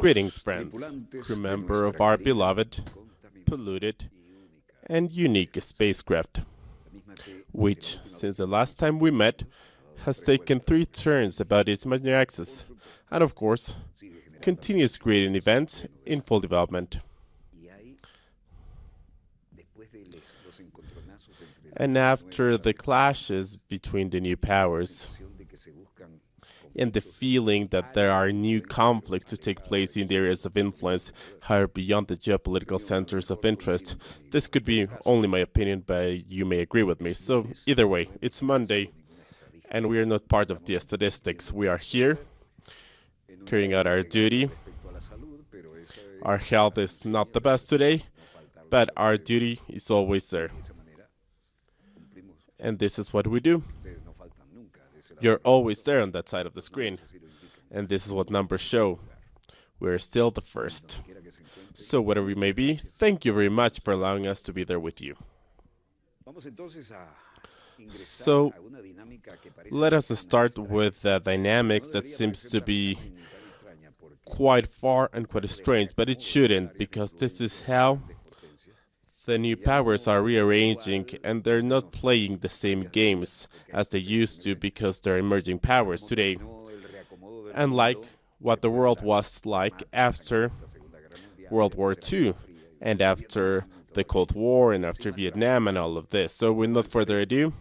Greetings, friends, crew member of our beloved, polluted, and unique spacecraft, which, since the last time we met, has taken 3 turns about its imaginary axis, and of course, continues creating events in full development. And after the clashes between the new powers, and the feeling that there are new conflicts to take place in the areas of influence, however, beyond the geopolitical centers of interest. This could be only my opinion, but you may agree with me. So, either way, it's Monday, and we are not part of the statistics. We are here, carrying out our duty. Our health is not the best today, but our duty is always there. And this is what we do. You're always there on that side of the screen. And this is what numbers show. We're still the first. So whatever we may be, thank you very much for allowing us to be there with you. So let us start with the dynamics that seems to be quite far and quite strange, but it shouldn't, because this is how the new powers are rearranging, and they're not playing the same games as they used to because they're emerging powers today. Unlike what the world was like after World War II and after the Cold War and after Vietnam and all of this. So with not further ado,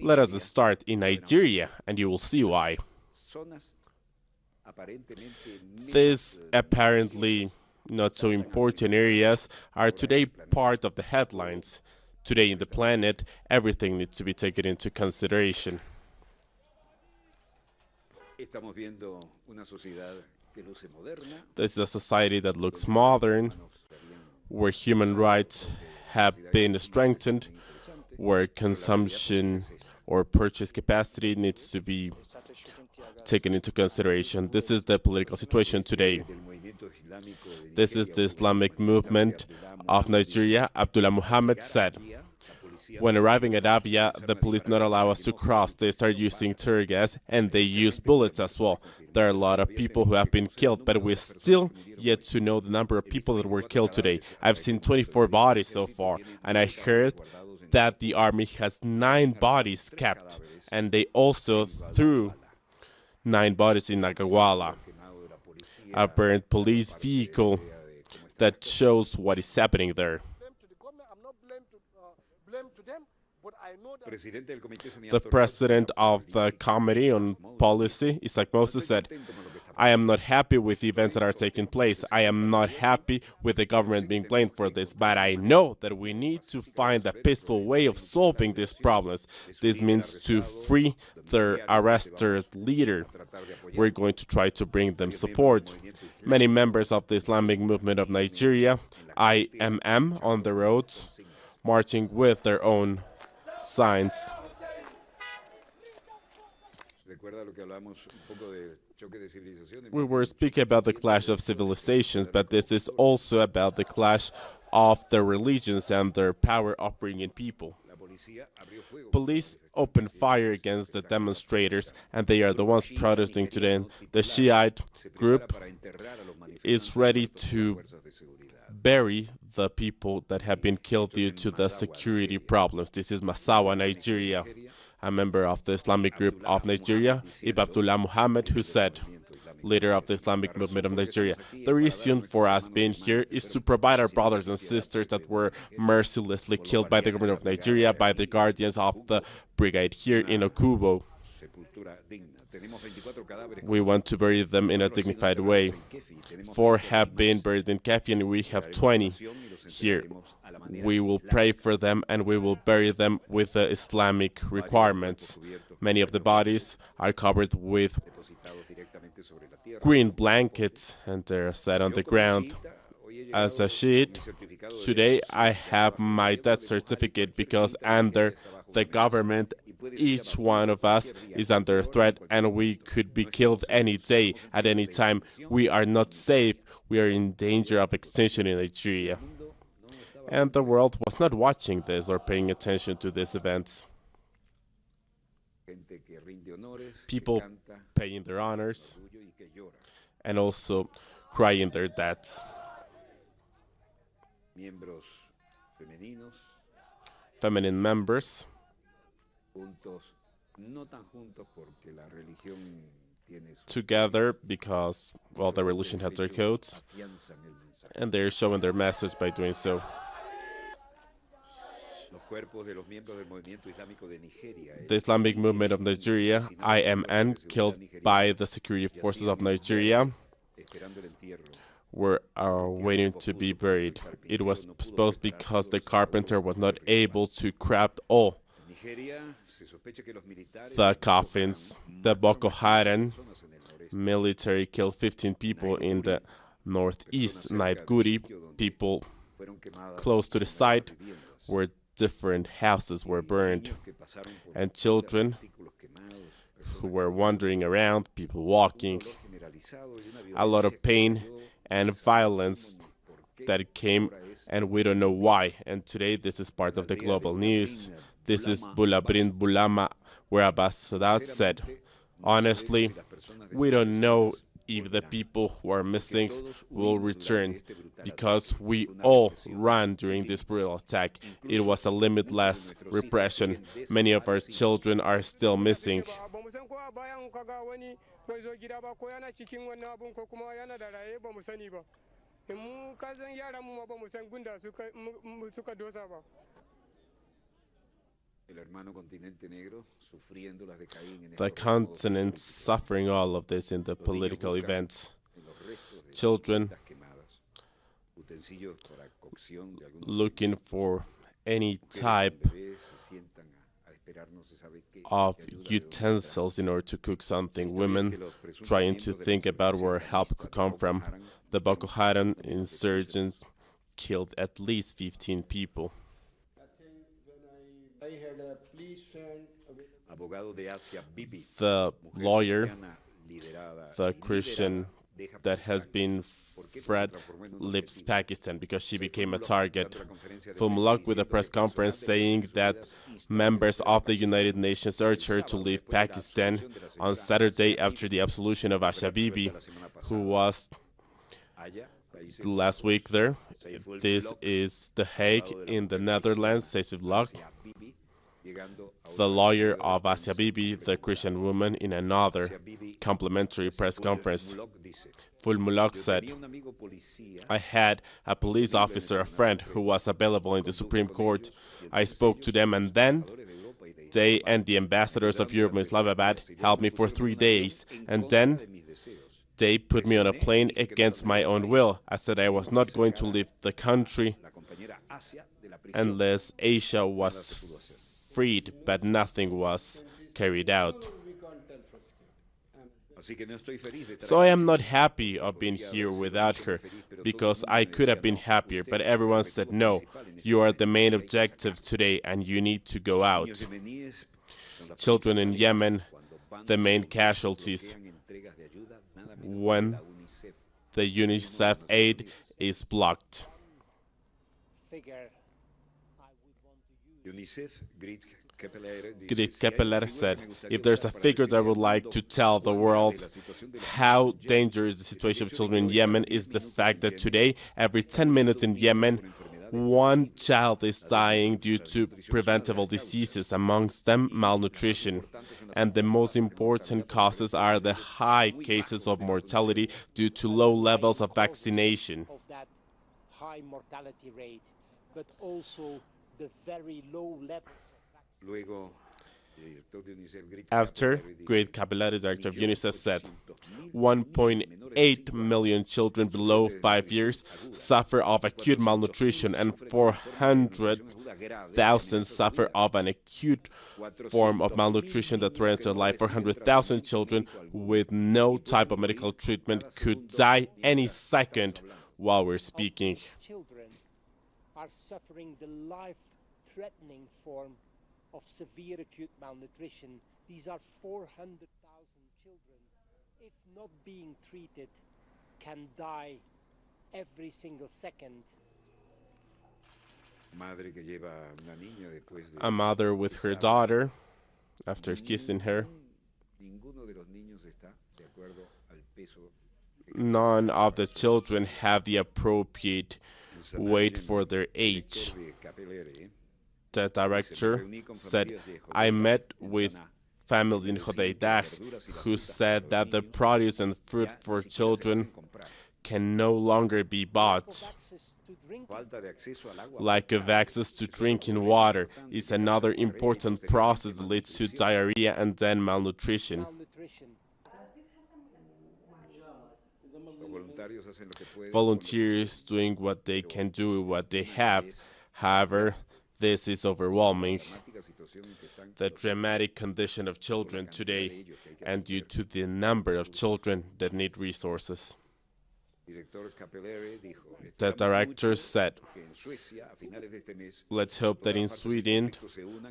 let us start in Nigeria, and you will see why. This apparently not so important areas are today part of the headlines. Today in the planet, everything needs to be taken into consideration. This is a society that looks modern, where human rights have been strengthened, where consumption or purchase capacity needs to be taken into consideration. This is the political situation today. This is the Islamic movement of Nigeria. Abdullah Muhammad said, when arriving at Abia, the police not allow us to cross. They start using tear gas, and they use bullets as well. There are a lot of people who have been killed, but we're still yet to know the number of people that were killed today. I've seen 24 bodies so far, and I heard that the army has 9 bodies kept, and they also threw 9 bodies in Nagawala, a burned police vehicle that shows what is happening there. The president of the Committee on Policy, Isaac Moses, said, I am not happy with the events that are taking place. I am not happy with the government being blamed for this, but I know that we need to find a peaceful way of solving these problems. This means to free their arrested leader. We're going to try to bring them support. Many members of the Islamic movement of Nigeria, IMM, on the roads, marching with their own signs. We were speaking about the clash of civilizations, but this is also about the clash of the religions and their power of bringing people. Police opened fire against the demonstrators, and they are the ones protesting today. The Shiite group is ready to bury the people that have been killed due to the security problems. This is Masawa, Nigeria, a member of the Islamic group of Nigeria, Ibn Abdullah Muhammad, who said, leader of the Islamic movement of Nigeria, the reason for us being here is to provide our brothers and sisters that were mercilessly killed by the government of Nigeria, by the guardians of the brigade here in Okubo. We want to bury them in a dignified way. 4 have been buried in Kefi, and we have 20 here. We will pray for them, and we will bury them with the Islamic requirements. Many of the bodies are covered with green blankets, and they're set on the ground. As a Shiite, today I have my death certificate because under the government, each one of us is under threat, and we could be killed any day, at any time. We are not safe. We are in danger of extinction in Nigeria. And the world was not watching this or paying attention to these events. People paying their honors and also crying their deaths. Feminine members, together because, well, the religion has their codes, and they're showing their message by doing so. The Islamic movement of Nigeria, IMN, killed by the security forces of Nigeria, were waiting to be buried. It was supposed because the carpenter was not able to craft all the coffins. The Boko Haram military killed 15 people in the northeast Maiduguri. People close to the site where different houses were burned, and children who were wandering around, people walking. A lot of pain and violence that came, and we don't know why. And today this is part of the global news. This is Bulabrin Bulama, where Abbas Sadat said, honestly, we don't know if the people who are missing will return, because we all ran during this brutal attack. It was a limitless repression. Many of our children are still missing. The continent suffering all of this in the political events. Children looking for any type of utensils in order to cook something. Women trying to think about where help could come from. The Boko Haram insurgents killed at least 15 people. The lawyer, the Christian that has been Fred, leaves Pakistan because she became a target. Fulmulak with a press conference saying that members of the United Nations urged her to leave Pakistan on Saturday after the absolution of Asha Bibi, who was last week there. This is The Hague in the Netherlands, says Fulmulak. The lawyer of Asia Bibi, the Christian woman, in another complimentary press conference. Fulmulak said, I had a police officer, a friend, who was available in the Supreme Court. I spoke to them, and then they and the ambassadors of Europe in Islamabad helped me for 3 days, and then they put me on a plane against my own will. I said I was not going to leave the country unless Asia was freed, but nothing was carried out. So I am not happy of being here without her, because I could have been happier, but everyone said, no, you are the main objective today and you need to go out. Children in Yemen, the main casualties, when the UNICEF aid is blocked. Grit Keppeler said, if there's a figure that I would like to tell the world how dangerous the situation of children in Yemen is, the fact that today, every 10 minutes in Yemen, one child is dying due to preventable diseases, amongst them malnutrition. And the most important causes are the high cases of mortality due to low levels of vaccination. High mortality rate, but also the very low level. After, Grit Capillari, director of UNICEF, said 1.8 million children below 5 years suffer of acute malnutrition and 400,000 suffer of an acute form of malnutrition that threatens their life. 400,000 children with no type of medical treatment could die any second while we're speaking. Children are suffering the life-threatening form of severe acute malnutrition. These are 400,000 children, if not being treated, can die every single second. A mother with her daughter, after kissing her, none of the children have the appropriate weight for their age. The director said, I met with families in Hodeidah who said that the produce and fruit for children can no longer be bought. Lack of access to drinking water is another important process that leads to diarrhea and then malnutrition. Volunteers doing what they can do with what they have. However, this is overwhelming. The dramatic condition of children today, and due to the number of children that need resources. The director said, let's hope that in Sweden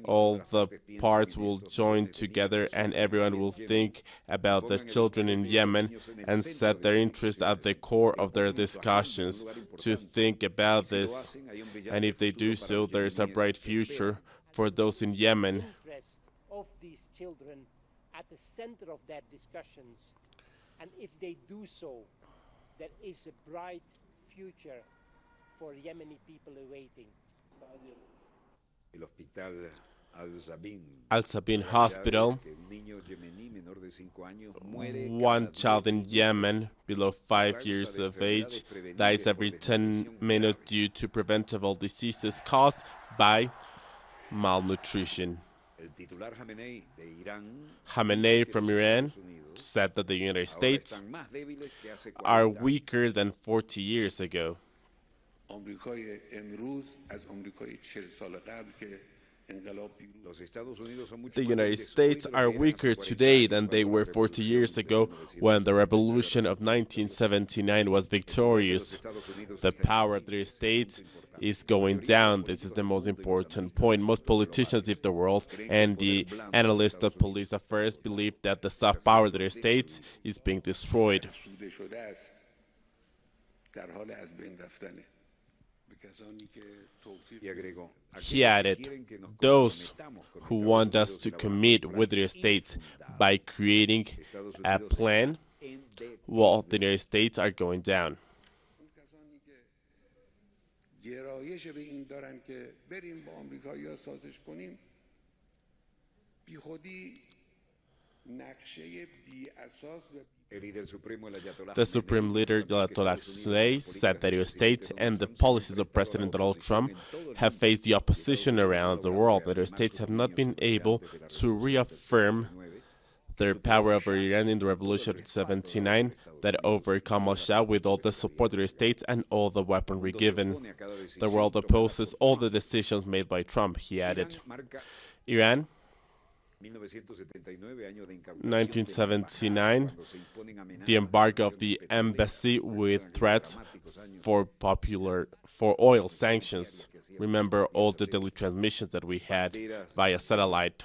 all the parts will join together and everyone will think about the children in Yemen and set their interest at the core of their discussions to think about this. And if they do so, there is a bright future for those in Yemen. Of these children at the center of their discussions, and if they do so, there is a bright future for Yemeni people awaiting. Al-Sabin Hospital. One child in Yemen below 5 years of age dies every 10 minutes due to preventable diseases caused by malnutrition. Khamenei from Iran said that the United States are weaker than 40 years ago. The United States are weaker today than they were 40 years ago when the revolution of 1979 was victorious. The power of the United States is going down. This is the most important point. Most politicians of the world and the analysts of police affairs believe that the soft power of the United States is being destroyed. He added, those who want us to commit with the United States by creating a plan, well, the United States are going down. The Supreme Leader, Ayatollah Khamenei, said that the United States and the policies of President Donald Trump have faced the opposition around the world. The United States have not been able to reaffirm their power over Iran in the revolution of 1979 that overcome al-Shah with all the support of the United States and all the weaponry given. The world opposes all the decisions made by Trump, he added. Iran, 1979, the embargo of the embassy with threats for oil sanctions. Remember all the daily transmissions that we had via satellite.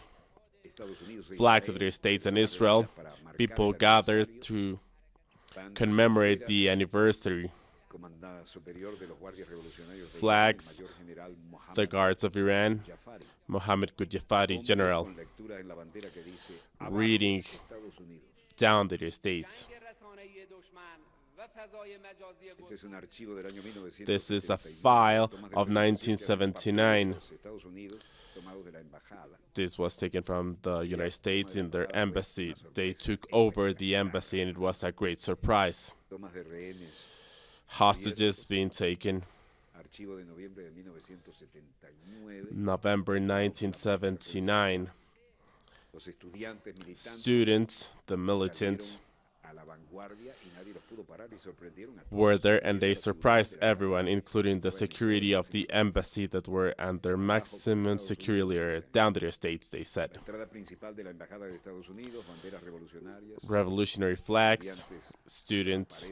Flags of the United States and Israel. People gathered to commemorate the anniversary. Flags, the guards of Iran, Mohammed Jafari, general, reading down the United States. This is a file of 1979. This was taken from the United States in their embassy. They took over the embassy and it was a great surprise. Hostages being taken. November 1979. Students, the militants, were there and they surprised everyone, including the security of the embassy that were under maximum security area down the States, they said. Revolutionary flags, students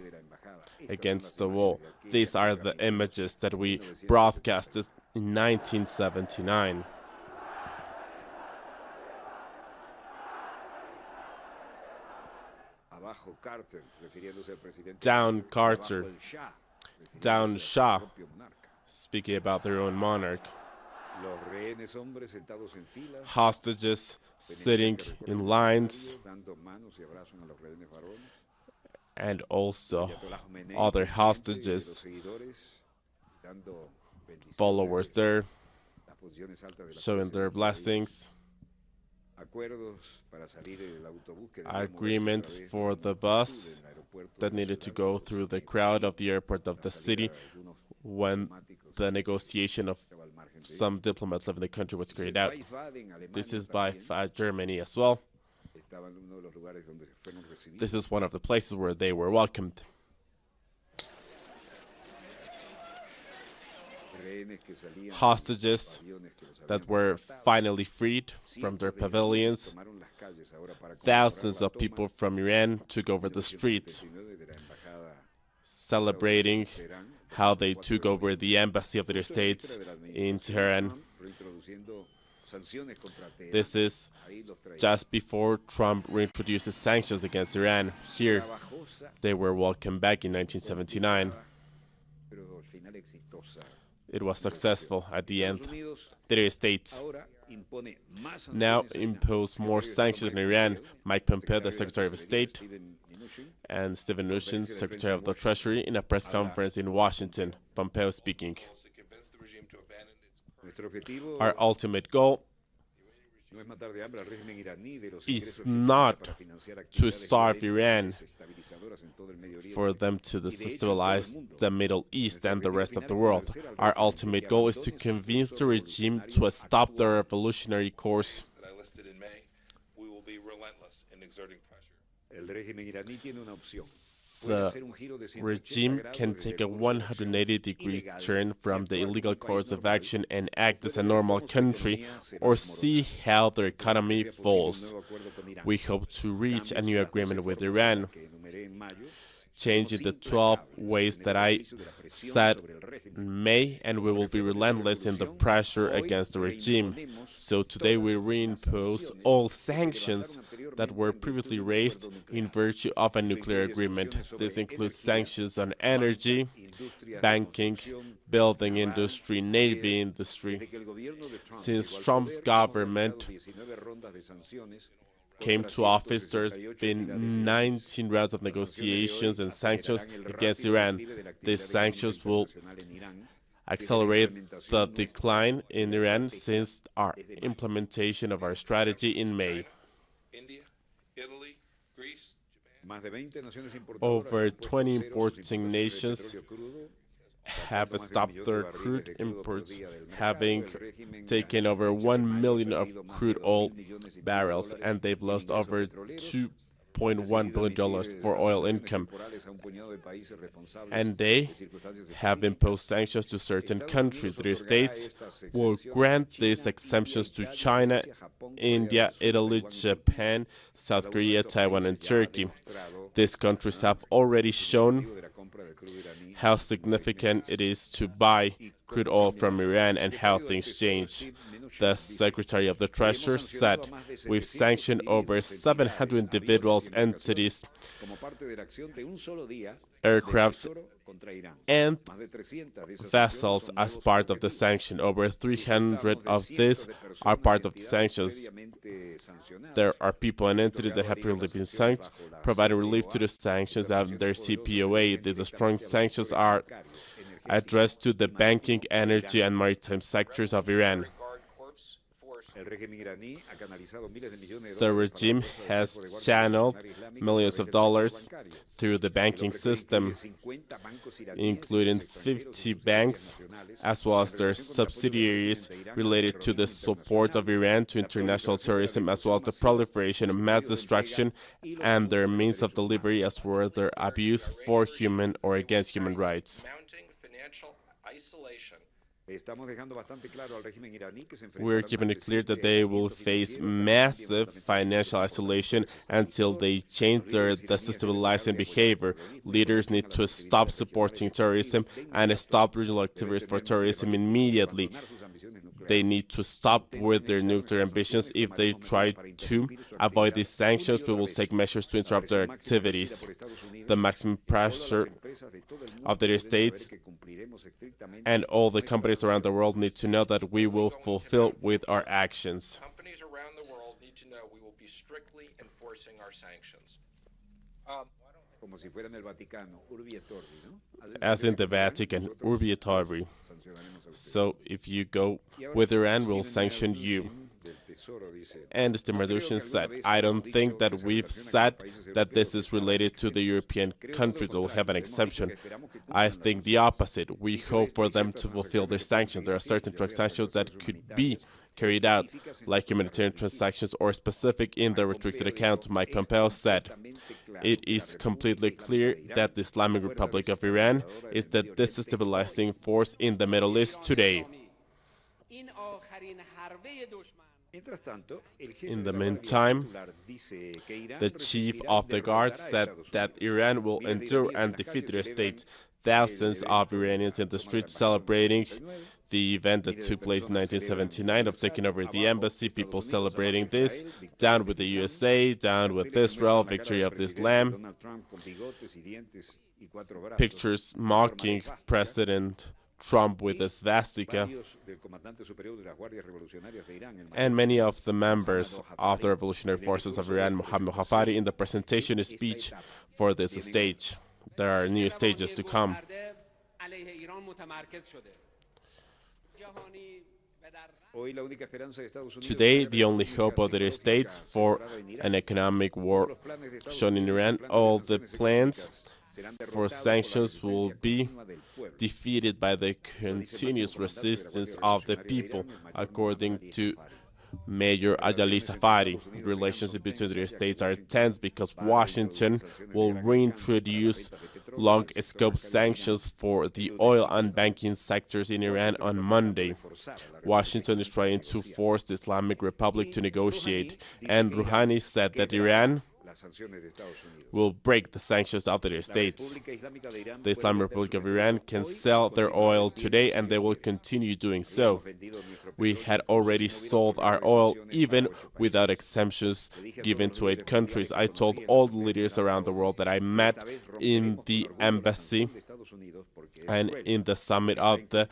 against the wall. These are the images that we broadcasted in 1979. Down Carter, down Shah, speaking about their own monarch. Hostages sitting in lines, and also other hostages, followers there, showing their blessings, agreements for the bus that needed to go through the crowd of the airport of the city when the negotiation of some diplomats living in the country was carried out. This is by Germany as well. This is one of the places where they were welcomed. Hostages that were finally freed from their pavilions. Thousands of people from Iran took over the streets, celebrating how they took over the embassy of the United States in Tehran. This is just before Trump reintroduces sanctions against Iran. Here, they were welcomed back in 1979. It was successful at the end. The United States now impose more sanctions on Iran. Mike Pompeo, the Secretary of State, and Steven Mnuchin, Secretary of the Treasury, in a press conference in Washington. Pompeo speaking. Our ultimate goal is not to starve Iran for them to destabilize the Middle East and the rest of the world. Our ultimate goal is to convince the regime to stop their revolutionary course. The regime can take a 180-degree turn from the illegal course of action and act as a normal country, or see how their economy falls. We hope to reach a new agreement with Iran, changing the 12 ways that I said in May, and we will be relentless in the pressure against the regime. So today we reimpose all sanctions that were previously raised in virtue of a nuclear agreement. This includes sanctions on energy, banking, building industry, navy industry. Since Trump's government came to office, there's been 19 rounds of negotiations and sanctions against Iran. These sanctions will accelerate the decline in Iran since our implementation of our strategy in May. Over 20 importing nations have stopped their crude imports, having taken over 1 million of crude oil barrels, and they've lost over $2.1 billion for oil income. And they have imposed sanctions to certain countries. The United States will grant these exemptions to China, India, Italy, Japan, South Korea, Taiwan, and Turkey. These countries have already shown how significant it is to buy crude oil from Iran and how things change. The Secretary of the Treasury said, we've sanctioned over 700 individuals, entities, aircrafts, and vessels as part of the sanction. Over 300 of these are part of the sanctions. There are people and entities that have previously been sanctioned, providing relief to the sanctions under CPOA. These strong sanctions are addressed to the banking, energy, and maritime sectors of Iran. The regime has channeled millions of dollars through the banking system, including 50 banks, as well as their subsidiaries related to the support of Iran to international terrorism, as well as the proliferation of mass destruction and their means of delivery, as well as their abuse for human or against human rights. We're keeping it clear that they will face massive financial isolation until they change their destabilizing behavior. Leaders need to stop supporting terrorism and stop regional activities for terrorism immediately. They need to stop with their nuclear ambitions. If they try to avoid these sanctions, we will take measures to interrupt their activities. The maximum pressure of the United States and all the companies around the world need to know that we will fulfill with our actions. Companies around the world need to know we will be strictly enforcing our sanctions. as in the Vatican, urbi et orbi. So if you go with Iran, we'll sanction you. And the Medusan said, I don't think that we've said that this is related to the European country that will have an exemption. I think the opposite. We hope for them to fulfill their sanctions. There are certain transactions that could be carried out, like humanitarian transactions or specific in the restricted account. Mike Pompeo said, it is completely clear that the Islamic Republic of Iran is the destabilizing force in the Middle East today. In the meantime, the chief of the guard said that Iran will endure and defeat their state. Thousands of Iranians in the streets celebrating the event that took place in 1979 of taking over the embassy, people celebrating this, down with the USA, down with Israel, victory of Islam, pictures mocking President Trump with a swastika, and many of the members of the Revolutionary Forces of Iran, Mohammad Hafari, in the presentation speech for this stage. There are new stages to come. Today, the only hope of the United States for an economic war shown in Iran, all the plans for sanctions will be defeated by the continuous resistance of the people, according to Mayor Ajali Safari. Relations between the United States are tense because Washington will reintroduce long-scope sanctions for the oil and banking sectors in Iran on Monday. Washington is trying to force the Islamic Republic to negotiate, and Rouhani said that Iran will break the sanctions of the United States. The Islamic Republic of Iran can sell their oil today, and they will continue doing so. We had already sold our oil even without exemptions given to 8 countries. I told all the leaders around the world that I met in the embassy and in the summit of the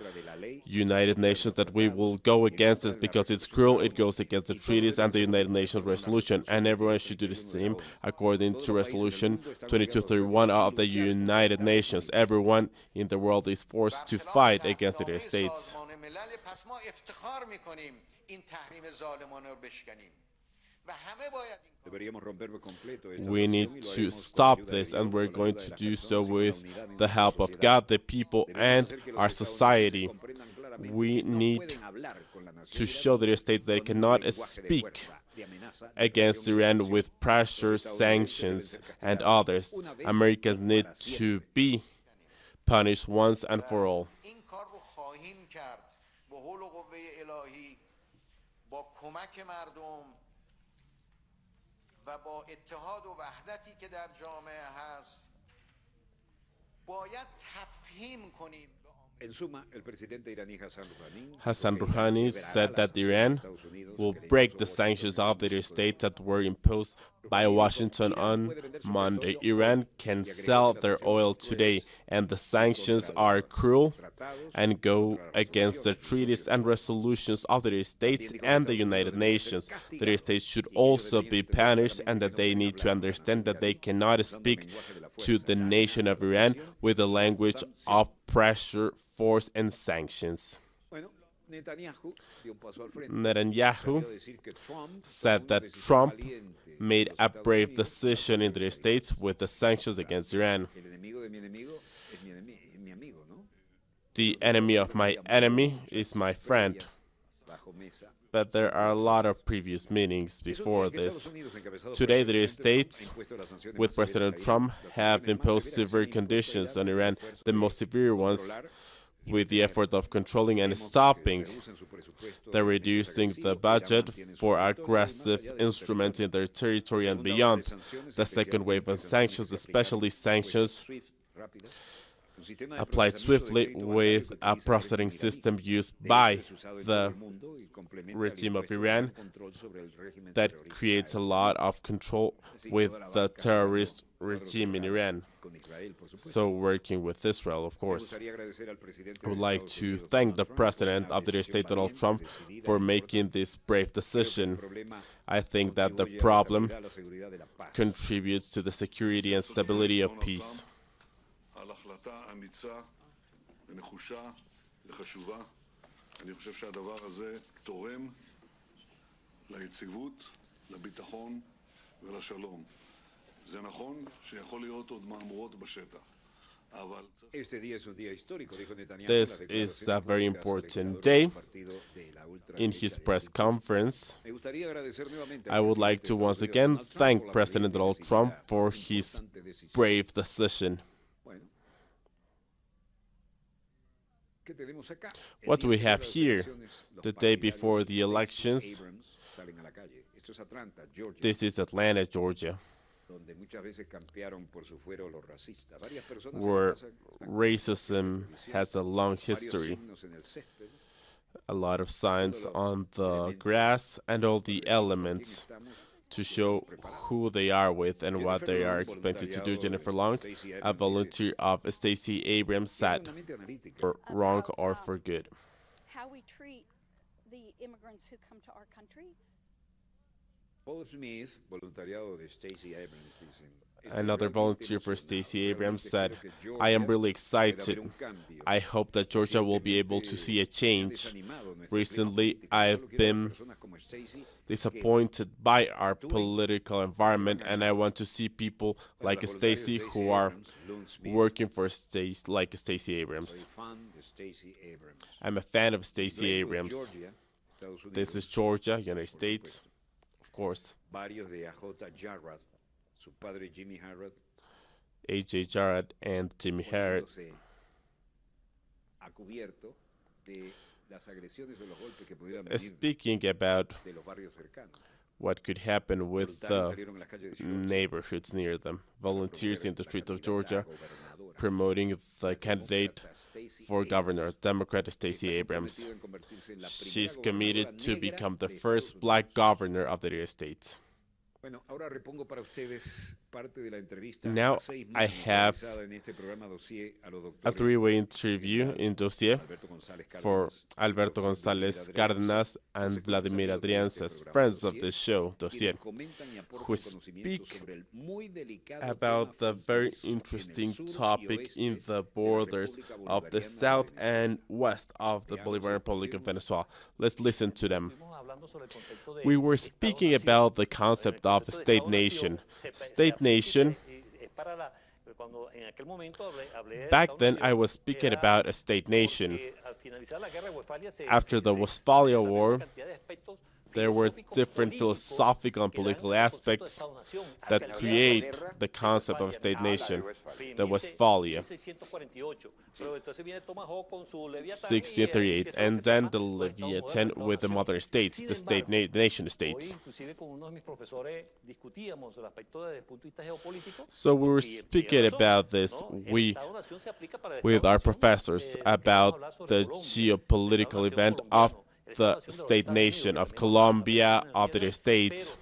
United Nations that we will go against this because it's cruel, it goes against the treaties and the United Nations resolution, and everyone should do the same according to Resolution 2231 of the United Nations. Everyone in the world is forced to fight against the United States. We need to stop this, and we're going to do so with the help of God, the people, and our society. We need to show the United States that it cannot speak against Iran with pressure, sanctions, and others. Americans need to be punished once and for all. و با اتحاد و وحدتی که در جامعه هست باید تفهیم کنیم. Hassan Rouhani said that Iran will break the sanctions of the United States that were imposed by Washington on Monday. Iran can sell their oil today, and the sanctions are cruel and go against the treaties and resolutions of the United States and the United Nations. The United States should also be punished, and that they need to understand that they cannot speak to the nation of Iran with the language of pressure, force, and sanctions. Netanyahu said that Trump made a brave decision in the United States with the sanctions against Iran. The enemy of my enemy is my friend. But there are a lot of previous meetings before this. Today, the United States, with President Trump, have imposed severe conditions on Iran, the most severe ones, with the effort of controlling and stopping. They're reducing the budget for aggressive instruments in their territory and beyond. The second wave of sanctions, especially sanctions applied swiftly with a processing system used by the regime of Iran that creates a lot of control with the terrorist regime in Iran. So working with Israel, of course. I would like to thank the President of the United States, Donald Trump, for making this brave decision. I think that the problem contributes to the security and stability of peace. אני חושב שהדבר הזה תורם ליציבות, לביטחון ולשלום. זה נכון שיכול להיות עוד מהמורות בשטח. This is a very important day. In his press conference, I would like to once again thank President Donald Trump for his brave decision. What do we have here? The day before the elections, this is Atlanta, Georgia, where racism has a long history. A lot of signs on the grass and all the elements to show who they are with and what they are expected to do. Jennifer Long, a volunteer of Stacey Abrams, said, for wrong or for good. How we treat the immigrants who come to our country. Another volunteer for Stacey Abrams said, I am really excited. I hope that Georgia will be able to see a change. Recently, I've been disappointed by our political environment, and I want to see people like Stacey who are working for like Stacey Abrams. I'm a fan of Stacey Abrams. This is Georgia, United States, of course. A.J. Jarrett and Jimmy Jarrett speaking about what could happen with the neighborhoods near them. Volunteers in the streets of Georgia promoting the candidate for governor, Democrat Stacey Abrams. She's committed to become the first black governor of the United States. Now I have a three-way interview in Dossier for Alberto González Cárdenas and Vladimir Adrianzas, friends of this show, Dossier, who speak about the very interesting topic in the borders of the south and west of the Bolivarian Republic of Venezuela. Let's listen to them. We were speaking about the concept of a state nation. State nation, back then I was speaking about a state nation. After the Westphalia War, there were different philosophical and political aspects that create the concept of a state nation. The Westphalia, 1638, and then the Leviathan with the modern states, the state nation states. So we were speaking about this with our professors about the geopolitical event of the state nation of Colombia, of the United States.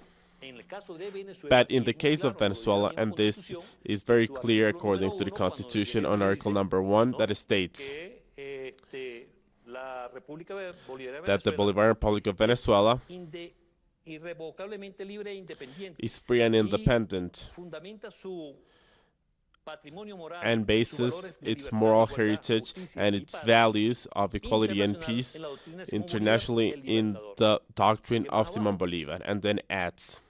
But in the case of Venezuela, and this is very clear according to the Constitution on Article number 1, that states that the Bolivarian Republic of Venezuela is free and independent and bases its moral heritage and its values of equality and peace internationally in the doctrine of Simón Bolívar, and then adds,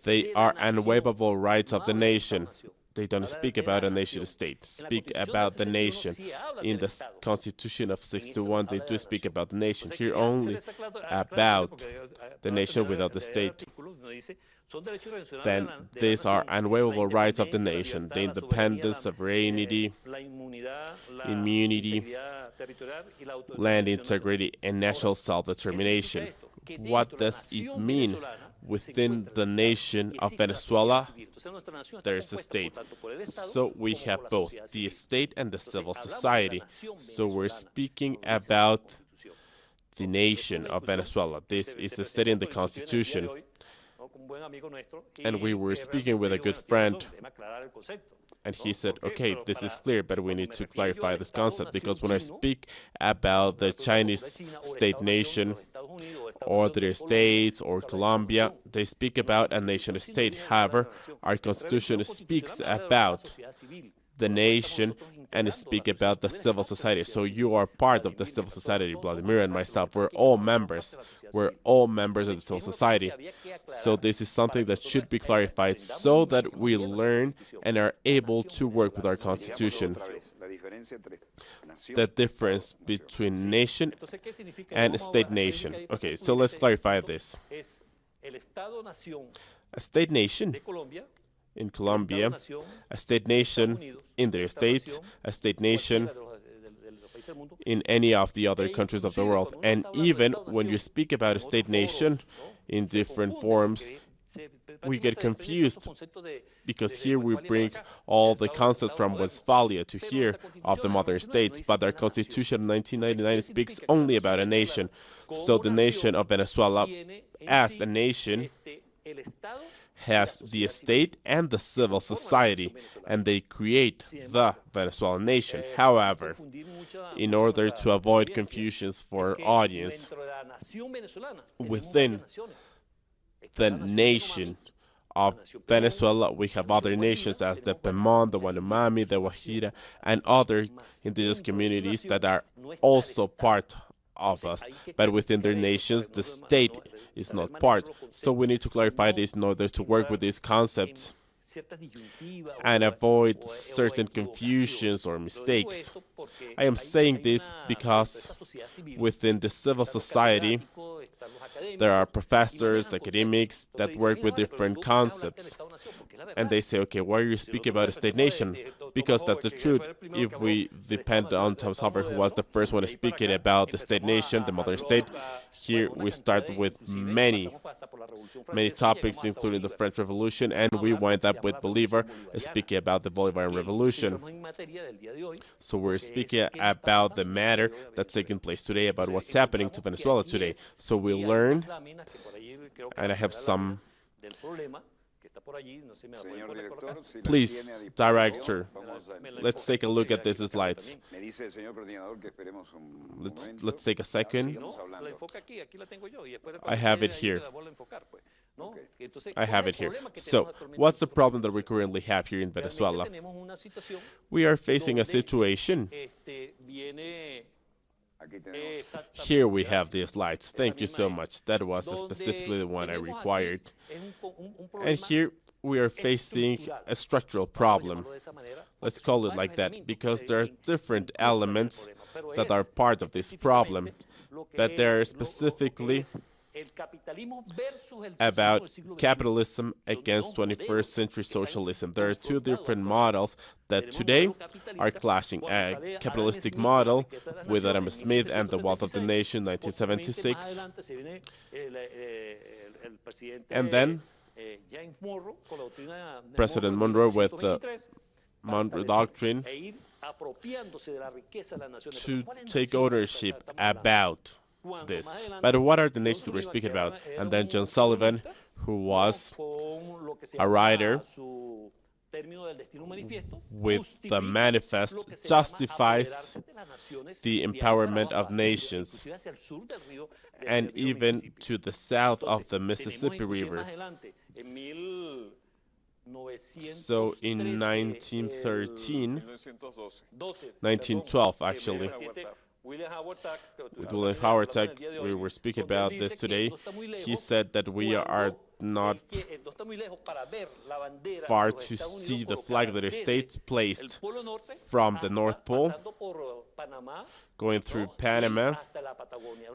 they are unwaivable rights of the nation. They don't speak about a nation state, speak about the nation. In the Constitution of 61, they do speak about the nation. Here only about the nation without the state. Then these are unwaivable rights of the nation: the independence, sovereignty, immunity, land integrity, and national self-determination. What does it mean within the nation of Venezuela, there is a state. So we have both the state and the civil society. So we're speaking about the nation of Venezuela. This is stated in the Constitution. And we were speaking with a good friend, and he said, okay, this is clear, but we need to clarify this concept, because when I speak about the Chinese state nation, or the States, or Colombia, they speak about a nation state. However, our Constitution speaks about the nation and speak about the civil society. So you are part of the civil society, Vladimir and myself. We're all members. We're all members of the civil society. So this is something that should be clarified so that we learn and are able to work with our Constitution. The difference between nation and state nation. Okay, so let's clarify this. A state nation in Colombia, a state nation in the States, a state nation in any of the other countries of the world. And even when you speak about a state nation in different forms, we get confused, because here we bring all the concept from Westphalia to here of the mother states, but our Constitution of 1999 speaks only about a nation. So the nation of Venezuela, as a nation, has the state and the civil society, and they create the Venezuelan nation. However, in order to avoid confusions for our audience, within the nation of Venezuela, we have other nations as the Pemon, the Wanomami, the Guajira, and other indigenous communities that are also part of us. But within their nations, the state is not part. So we need to clarify this in order to work with these concepts and avoid certain confusions or mistakes. I am saying this because within the civil society, there are professors, academics that work with different concepts. And they say, okay, why are you speaking about a state nation? Because that's the truth. If we depend on Thomas Hover, who was the first one speaking about the state nation, the mother state, here we start with many topics, including the French Revolution, and we wind up with Bolivar speaking about the Bolivarian Revolution. So we're speaking about the matter that's taking place today, about what's happening to Venezuela today. So we learn, and I have some. Please, director, let's take a look at these slides. Let's take a second. I have it here. I have it here. So, what's the problem that we currently have here in Venezuela? We are facing a situation. Here we have the slides. Thank you so much. That was specifically the one I required. And here we are facing a structural problem. Let's call it like that, because there are different elements that are part of this problem. But there are specifically about capitalism against 21st century socialism. There are two different models that today are clashing. A capitalistic model with Adam Smith and The Wealth of the Nation, 1976. And then President Monroe with the Monroe Doctrine to take ownership about this. But what are the nations that we're speaking about? And then John Sullivan, who was a writer with the manifest, justifies the empowerment of nations, and even to the south of the Mississippi River. So in 1912 actually, with William Howard Tack, we were speaking about this today. He said that we are not far to see the flag of the States placed from the North Pole, going through Panama,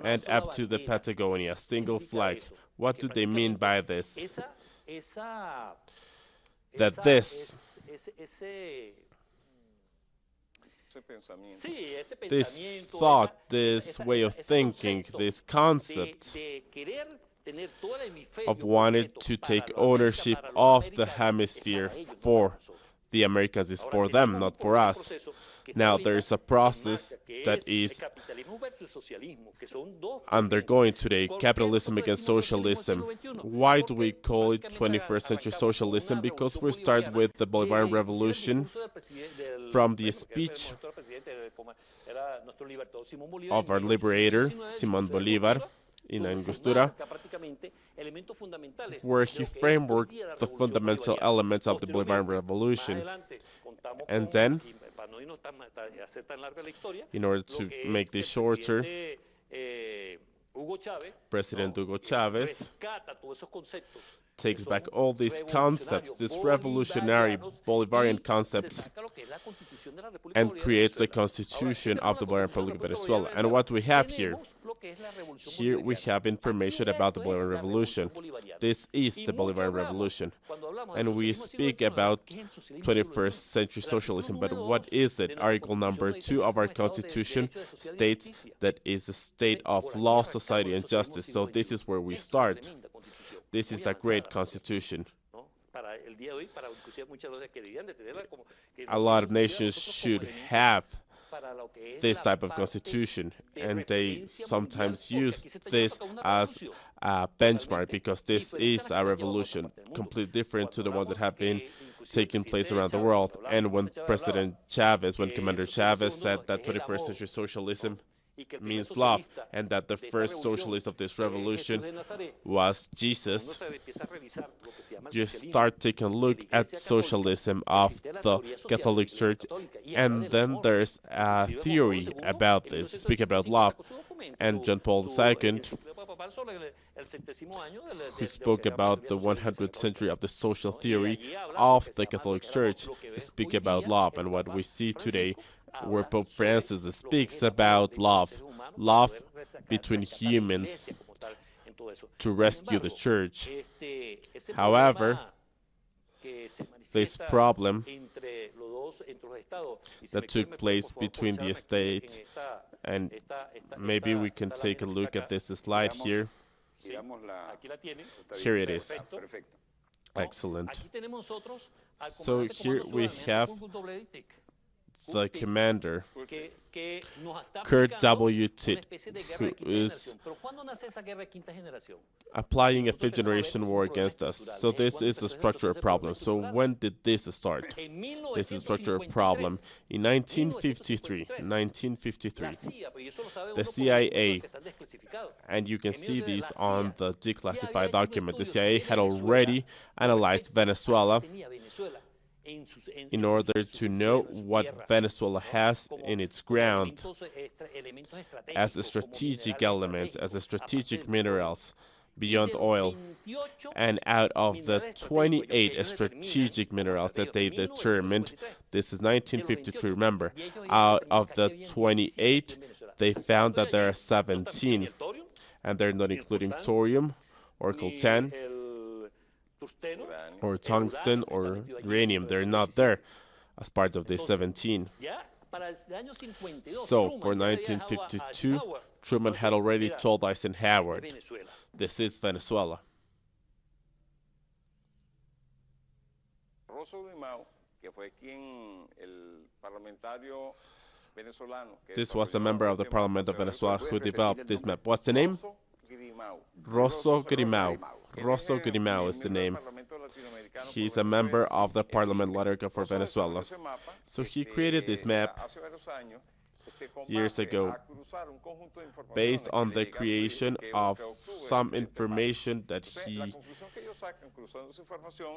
and up to the Patagonia, single flag. What do they mean by this? That this thought, this way of thinking, this concept of wanting to take ownership of the hemisphere for the Americans. Is for them, not for us. Now, there is a process that is undergoing today, capitalism against socialism. Why do we call it 21st century socialism? Because we start with the Bolivarian Revolution from the speech of our liberator, Simón Bolívar, in Angostura, where he frameworked the fundamental elements of the Bolivarian Revolution. And then, in order to make this shorter, President Hugo Chavez takes back all these concepts, these revolutionary Bolivarian concepts, and creates a constitution of the Bolivarian Republic of Venezuela. And what we have here? Here we have information about the Bolivarian Revolution. This is the Bolivarian Revolution. And we speak about 21st century socialism, but what is it? Article number 2 of our Constitution states that it's a state of law, society, and justice. So this is where we start. This is a great constitution. A lot of nations should have this type of constitution, and they sometimes use this as a benchmark because this is a revolution completely different to the ones that have been taking place around the world. And when Commander Chavez said that 21st century socialism means love, and that the first socialist of this revolution was Jesus, you start taking a look at socialism of the Catholic Church, and then there's a theory about this, speaking about love. And John Paul II, who spoke about the 100th century of the social theory of the Catholic Church, speak about love. And what we see today, where Pope Francis speaks about love between humans to rescue the church. However, this problem that took place between the states, and maybe we can take a look at this slide here. Here it is. Excellent. So here we have the commander, Kurt W. Titt, who is applying a fifth-generation war against us. So this is a structural problem. So when did this start? This is a structural problem. In 1953, the CIA, and you can see these on the declassified document, the CIA had already analyzed Venezuela in order to know what Venezuela has in its ground as a strategic element, as a strategic minerals beyond oil. And out of the 28 strategic minerals that they determined, this is 1953, remember, out of the 28, they found that there are 17, and they're not including thorium or coltan, or tungsten, or uranium. They're not there as part of the 17. So, for 1952, Truman had already told Eisenhower, this is Venezuela. This was a member of the Parliament of Venezuela who developed this map. What's the name? Rosso Grimau. Rosso Grimau is the name. He's a member of the Parliament Latin for Venezuela. So he created this map years ago based on the creation of some information that he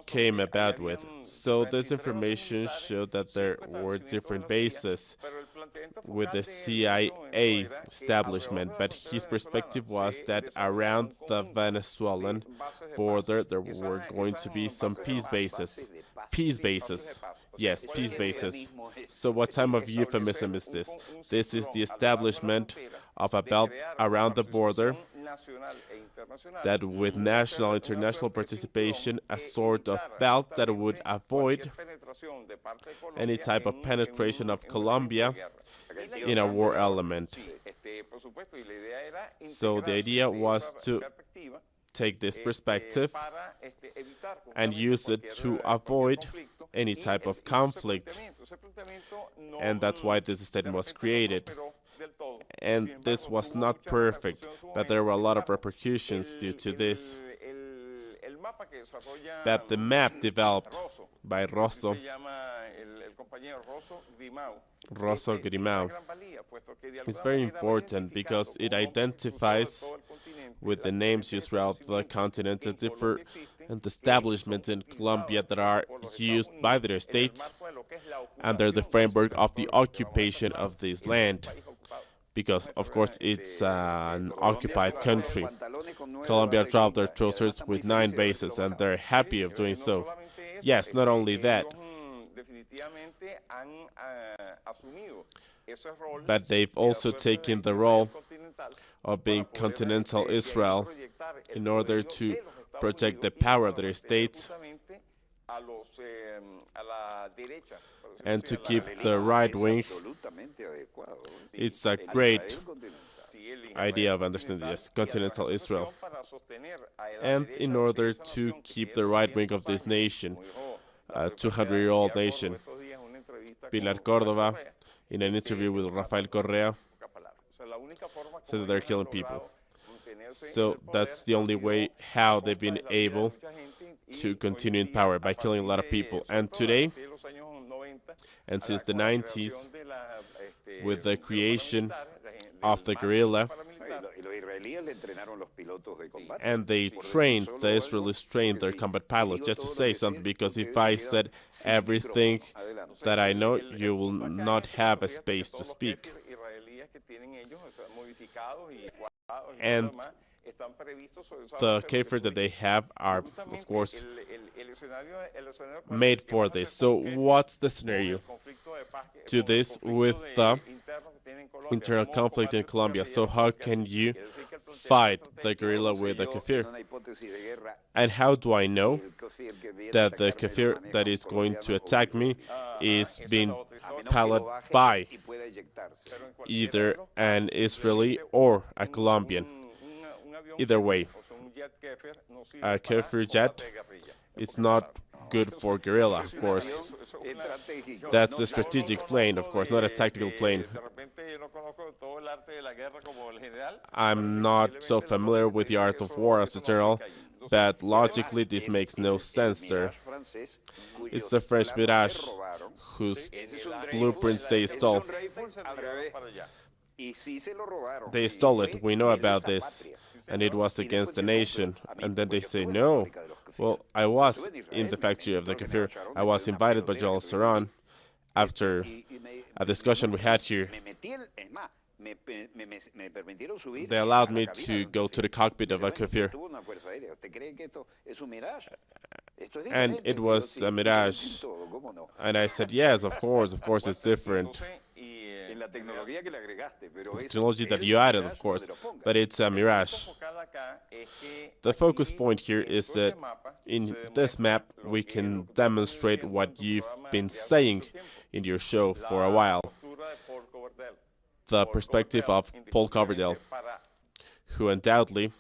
came about with. So this information showed that there were different bases with the CIA establishment, but his perspective was that around the Venezuelan border there were going to be some peace bases. Peace bases. Yes, peace bases. So what type of euphemism is this? This is the establishment of a belt around the border that with national and international participation, a sort of belt that would avoid any type of penetration of Colombia in a war element. So the idea was to take this perspective and use it to avoid any type of conflict. And that's why this statement was created. And this was not perfect, but there were a lot of repercussions due to this. That the map developed by Rosso Grimau is very important because it identifies with the names used throughout the continent the different establishments in Colombia that are used by their states under the framework of the occupation of this land. Because, of course, it's an occupied country. Colombia dropped their trousers with 9 bases, and they're happy of doing so. Yes, not only that, but they've also taken the role of being continental Israel in order to project the power of their state and to keep the right wing. It's a great idea of understanding, yes, continental Israel. And in order to keep the right wing of this nation, a 200-year-old nation, Pilar Córdoba, in an interview with Rafael Correa, said that they're killing people. So that's the only way how they've been able to continue in power, by killing a lot of people. And today, and since the 90s, with the creation of the guerrilla, and the Israelis trained their combat pilots. Just to say something, because if I said everything that I know, you will not have a space to speak. And the KFIR that they have are, of course, made for this. So what's the scenario to this with the internal conflict in Colombia? So how can you fight the guerrilla with the KFIR? And how do I know that the KFIR that is going to attack me is being piloted by either an Israeli or a Colombian? Either way, a KFIR jet is not good for guerrilla, of course. That's a strategic plane, of course, not a tactical plane. I'm not so familiar with the art of war as a general, but logically this makes no sense, sir. It's the French Mirage, whose blueprints they stole. They stole it, we know about this, and it was against the nation. And then they say, no. Well, I was in the factory of the KFIR. I was invited by General Saran after a discussion we had here. They allowed me to go to the cockpit of a KFIR. And it was a Mirage. And I said, yes, of course it's different. The technology that you added, of course, but it's a Mirage. The focus point here is that in this map we can demonstrate what you've been saying in your show for a while. The perspective of Paul Coverdale, who undoubtedly,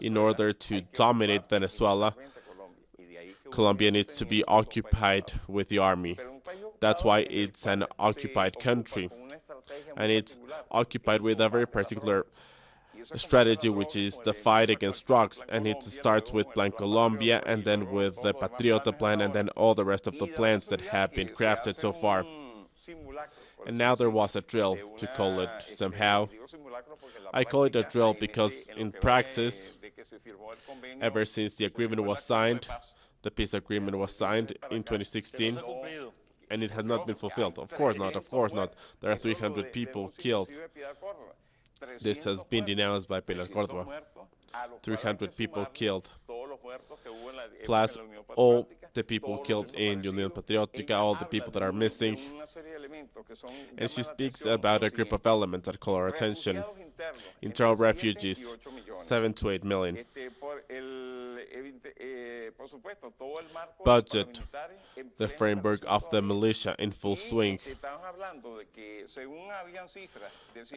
in order to dominate Venezuela, Colombia needs to be occupied with the army. That's why it's an occupied country. And it's occupied with a very particular strategy, which is the fight against drugs. And it starts with Plan Colombia, and then with the Patriota plan, and then all the rest of the plans that have been crafted so far. And now there was a drill, to call it somehow. I call it a drill because in practice, ever since the agreement was signed, the peace agreement was signed in 2016, and it has not been fulfilled. Of course not, of course not. There are 300 people killed. This has been denounced by Pilar Córdoba. 300 people killed, plus all the people killed in Unión Patriótica, all the people that are missing. And she speaks about a group of elements that call our attention. Internal refugees, 7 to 8 million. Budget, the framework of the militia in full swing.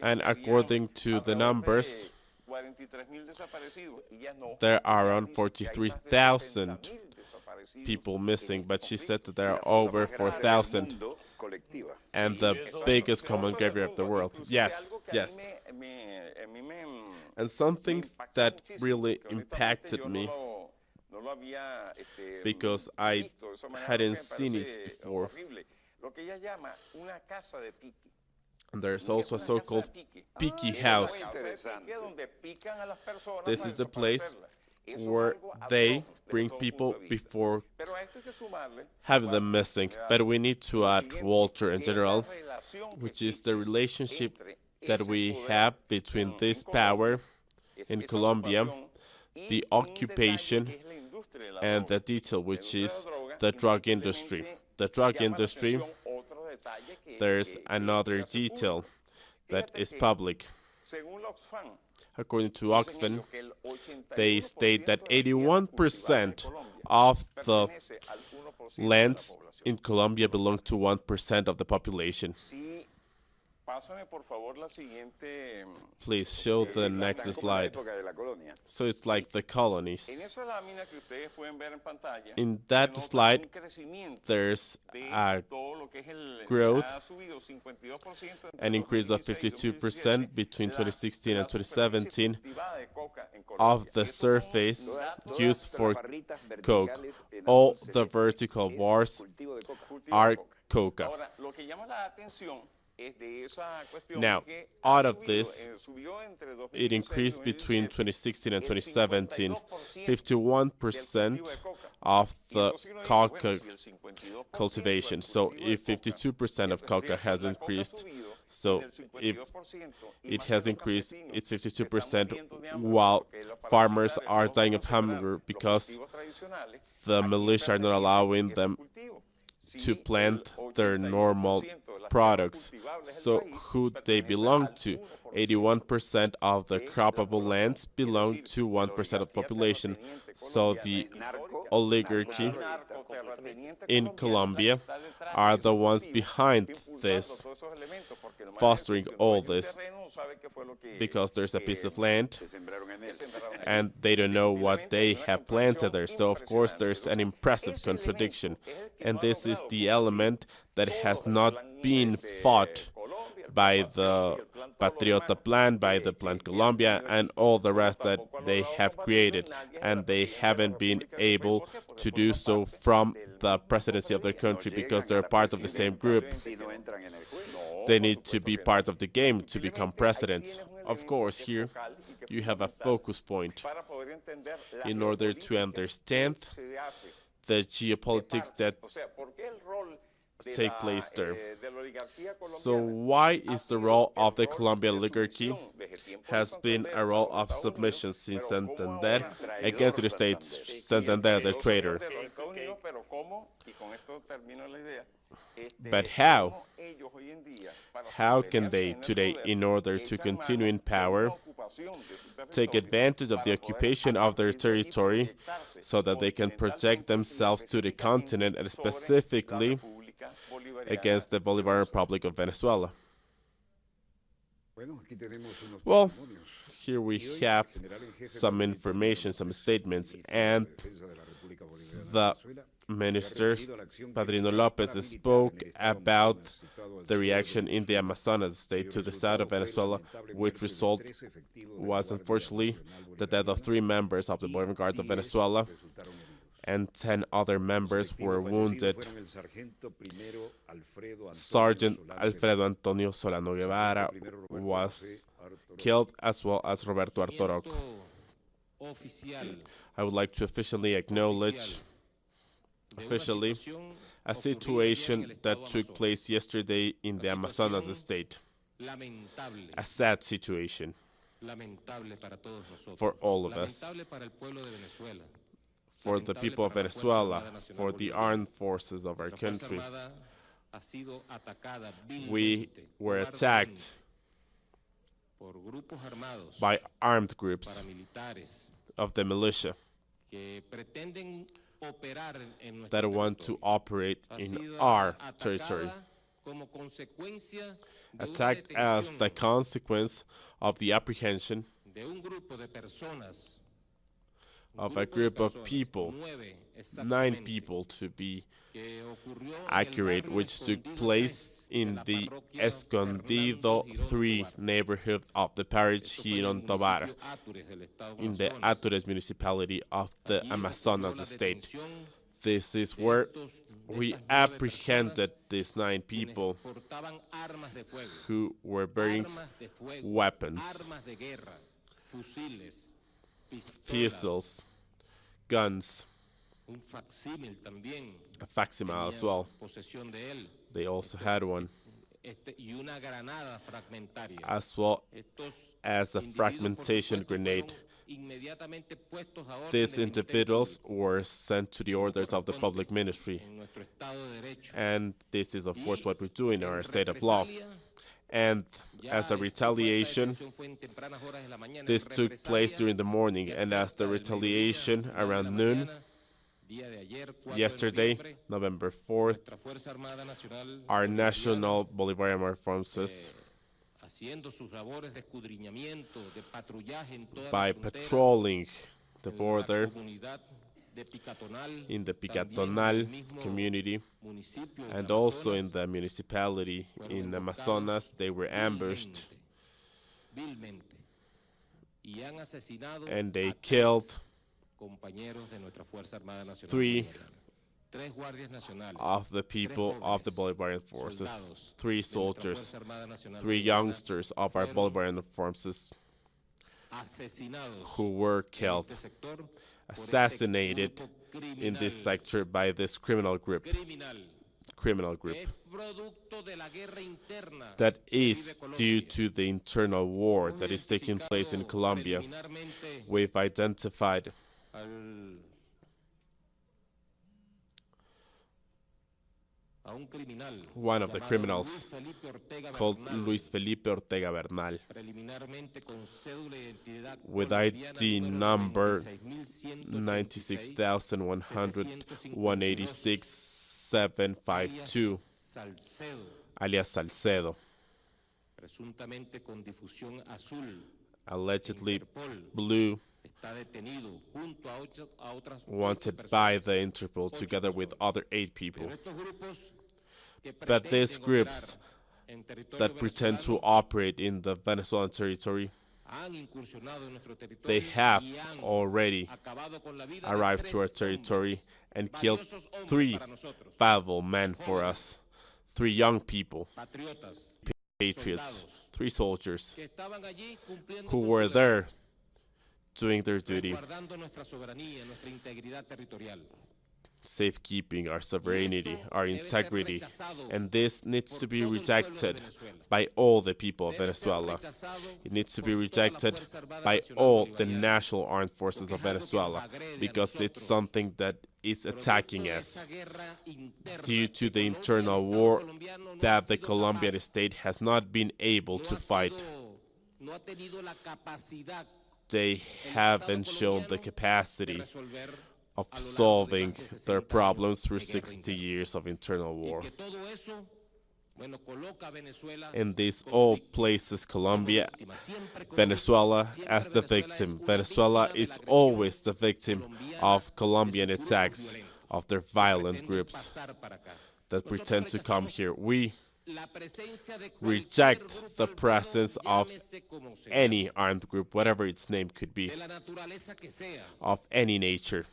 And according to the numbers, there are around 43,000 people missing, but she said that there are over 4,000 and the biggest common graveyard of the world. Yes, yes. And something that really impacted me, because I hadn't seen it before, and there's also a so-called Piki house. This is the place where they bring people before having them missing. But we need to add Walter in general, which is the relationship that we have between this power in Colombia, the occupation, and the detail, which is the drug industry. The drug industry, there's another detail that is public. According to Oxfam, they state that 81% of the lands in Colombia belong to 1% of the population. Please show the next slide. So it's like the colonies. In that slide, there's a growth, an increase of 52% between 2016 and 2017 of the surface used for coke. All the vertical bars are coca. Now, out of this, it increased between 2016 and 2017, 51% of the coca cultivation. So if 52% of coca has increased, so if it has increased, it's 52%, while farmers are dying of hunger because the militia are not allowing them to plant their normal products. So who they belong to? 81% of the croppable lands belong to 1% of the population. So the oligarchy in Colombia are the ones behind this, fostering all this, because there's a piece of land and they don't know what they have planted there. So of course there's an impressive contradiction, and this is the element that has not been fought by the Patriota Plan, by the Plan Colombia, and all the rest that they have created, and they haven't been able to do so from the presidency of their country because they're part of the same group. They need to be part of the game to become presidents. Of course, here you have a focus point in order to understand the geopolitics that take place there. So why is the role of the Colombian oligarchy has been a role of submission since Santander against the states, Santander the traitor? But how? How can they today, in order to continue in power, take advantage of the occupation of their territory so that they can project themselves to the continent, and specifically against the Bolivarian Republic of Venezuela? Well, here we have some information, some statements, and the Minister Padrino Lopez spoke about the reaction in the Amazonas state to the south of Venezuela, which result was unfortunately the death of 3 members of the Bolivian Guard of Venezuela, and 10 other members were wounded. Sergeant Alfredo Antonio Solano Guevara was killed, as well as Roberto Artoroc. I would like to officially acknowledge a situation that took place yesterday in the Amazonas state. A sad situation for all of us, for the people of Venezuela, for the armed forces of our country. We were attacked by armed groups of the militia that want to operate in our territory, attacked as the consequence of the apprehension of a group of people, 9 people to be accurate, which took place in the Escondido 3 neighborhood of the parish Girón Tobar, in the Atures municipality of the Amazonas state. This is where we apprehended these 9 people who were bearing weapons, pistols, guns, a facsimile as well. They also had one, as well as a fragmentation grenade. These individuals were sent to the orders of the public ministry, and this is of course what we do in our state of law. And as a retaliation, this took place during the morning, and as the retaliation around noon, yesterday, November 4th, our National Bolivarian Armed Forces, by patrolling the border in the Picatonal community and also in the municipality in Amazonas, they were ambushed and they killed 3 of the people of the Bolivarian forces, 3 soldiers, 3 youngsters of our Bolivarian forces who were killed, assassinated in this sector by this criminal group that is due to the internal war that is taking place in Colombia. We've identified one of the criminals called Luis Felipe Ortega Bernal with ID number 96,100,186,752, alias Salcedo, allegedly blue, wanted by the Interpol together with other 8 people. But these groups that pretend to operate in the Venezuelan territory, they have already arrived to our territory and killed 3 valuable men for us, 3 young people, patriots, 3 soldiers who were there doing their duty, safekeeping our sovereignty, our integrity, and this needs to be rejected by all the people of Venezuela. It needs to be rejected by all the national armed forces of Venezuela, because it's something that is attacking us due to the internal war that the Colombian state has not been able to fight. They haven't shown the capacity of solving their problems through 60 years of internal war. And this all places Colombia, Venezuela as the victim. Venezuela is always the victim of Colombian attacks, of their violent groups that pretend to come here. We reject the presence of any armed group, whatever its name could be, of any nature.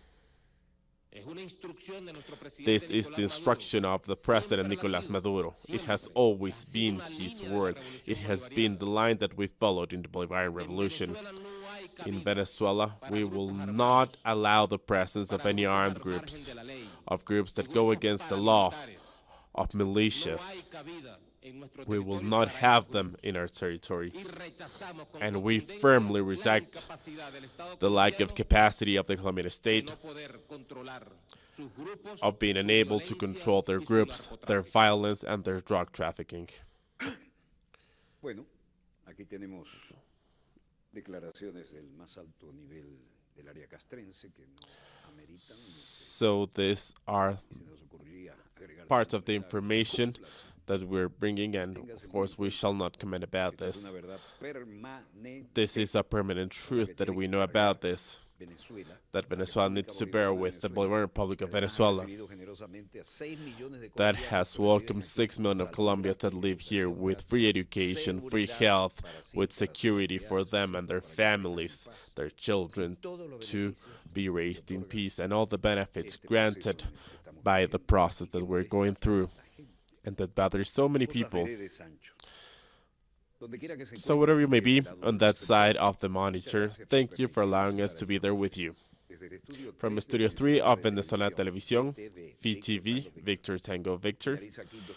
This is the instruction of the President Nicolás Maduro. It has always been his word. It has been the line that we followed in the Bolivarian Revolution. In Venezuela, we will not allow the presence of any armed groups, of groups that go against the law, of militias. We will not have them in our territory. And we firmly reject the lack of capacity of the Colombian state of being unable to control their groups, their violence, and their drug trafficking. Bueno, aquí tenemos declaraciones del más alto nivel del área castrense que no ameritan. So these are parts of the information that we're bringing, and of course we shall not comment about this. This is a permanent truth that we know about this, that Venezuela needs to bear with the Bolivarian Republic of Venezuela, that has welcomed 6 million of Colombians that live here with free education, free health, with security for them and their families, their children, to be raised in peace, and all the benefits granted by the process that we're going through, and that bothers so many people. So whatever you may be on that side of the monitor, thank you for allowing us to be there with you. From Studio 3 of Venezuela Televisión, VTV, Victor Tango Victor,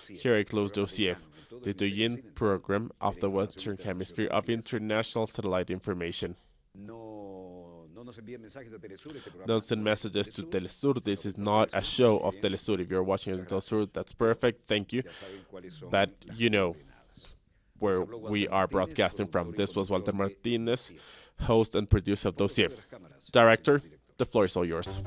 here I close Dossier, the Doyen program of the Western Hemisphere of International Satellite Information. Don't send messages to Telesur. This is not a show of Telesur. If you're watching it on Telesur, that's perfect. Thank you. But you know where we are broadcasting from. This was Walter Martinez, host and producer of Dossier. Director, the floor is all yours.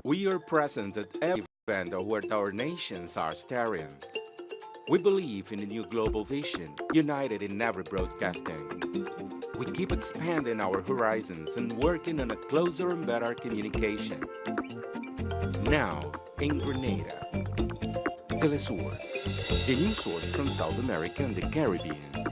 We are present at every event where our nations are staring. We believe in a new global vision, united in every broadcasting. We keep expanding our horizons and working on a closer and better communication. Now, in Grenada, Telesur, the news source from South America and the Caribbean.